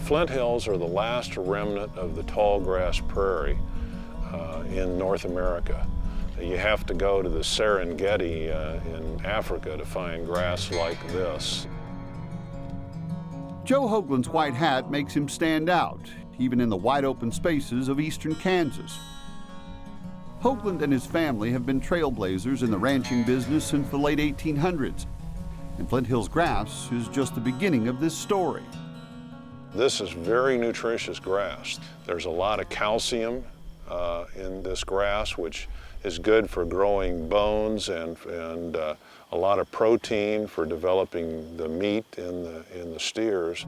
Flint Hills are the last remnant of the tall grass prairie in North America. You have to go to the Serengeti in Africa to find grass like this. Joe Hoagland's white hat makes him stand out, even in the wide open spaces of eastern Kansas. Hoagland and his family have been trailblazers in the ranching business since the late 1800s, and Flint Hills grass is just the beginning of this story. This is very nutritious grass. There's a lot of calcium in this grass, which is good for growing bones, and a lot of protein for developing the meat in the steers.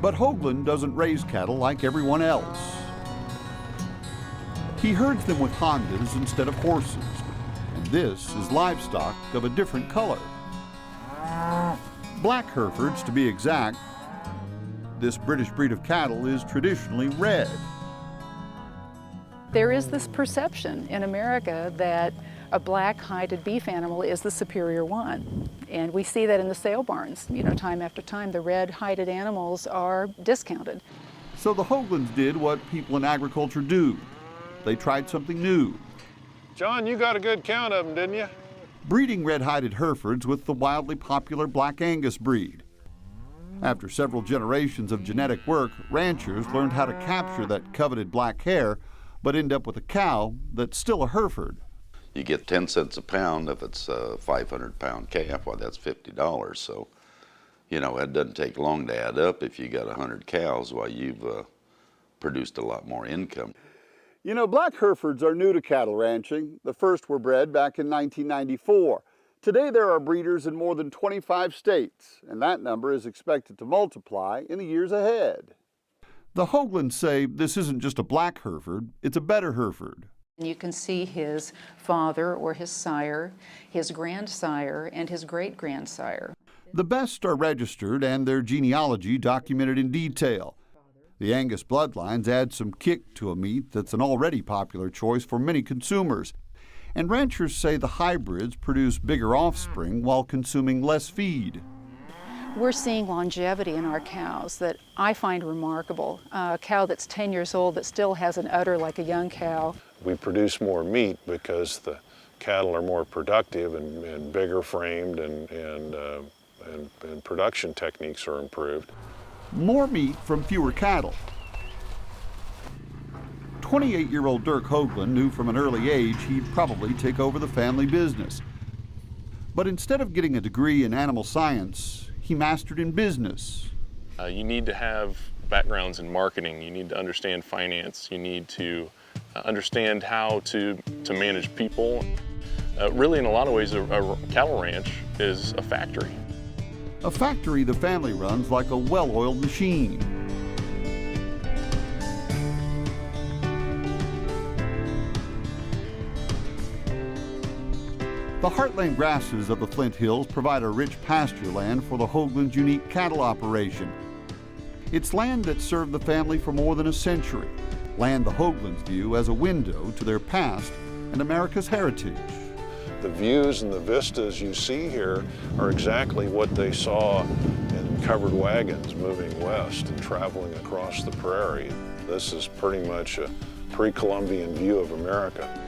But Hoagland doesn't raise cattle like everyone else. He herds them with Hondas instead of horses, and this is livestock of a different color. Black Herefords, to be exact. This British breed of cattle is traditionally red. There is this perception in America that a black-hided beef animal is the superior one. And we see that in the sale barns. You know, time after time, the red-hided animals are discounted. So the Hoaglands did what people in agriculture do. They tried something new. John, you got a good count of them, didn't you? Breeding red-hided Herefords with the wildly popular Black Angus breed. After several generations of genetic work, ranchers learned how to capture that coveted black hair, but end up with a cow that's still a Hereford. You get 10 cents a pound if it's a 500-pound calf. Well, that's $50. So, you know, it doesn't take long to add up. If you got 100 cows, well, you've produced a lot more income. You know, black Herefords are new to cattle ranching. The first were bred back in 1994. Today there are breeders in more than 25 states, and that number is expected to multiply in the years ahead. The Hoaglands say this isn't just a black Hereford, it's a better Hereford. You can see his father or his sire, his grandsire, and his great-grandsire. The best are registered and their genealogy documented in detail. The Angus bloodlines add some kick to a meat that's an already popular choice for many consumers. And ranchers say the hybrids produce bigger offspring while consuming less feed. We're seeing longevity in our cows that I find remarkable. A cow that's 10 years old that still has an udder like a young cow. We produce more meat because the cattle are more productive and bigger framed, and production techniques are improved. More meat from fewer cattle. 28-year-old Dirk Hoagland knew from an early age he'd probably take over the family business. But instead of getting a degree in animal science, he mastered in business. You need to have backgrounds in marketing. You need to understand finance. You need to understand how to manage people. Really, in a lot of ways, a cattle ranch is a factory. A factory the family runs like a well-oiled machine. The Heartland grasses of the Flint Hills provide a rich pasture land for the Hoagland's unique cattle operation. It's land that served the family for more than a century, land the Hoaglands view as a window to their past and America's heritage. The views and the vistas you see here are exactly what they saw in covered wagons moving west and traveling across the prairie. This is pretty much a pre-Columbian view of America.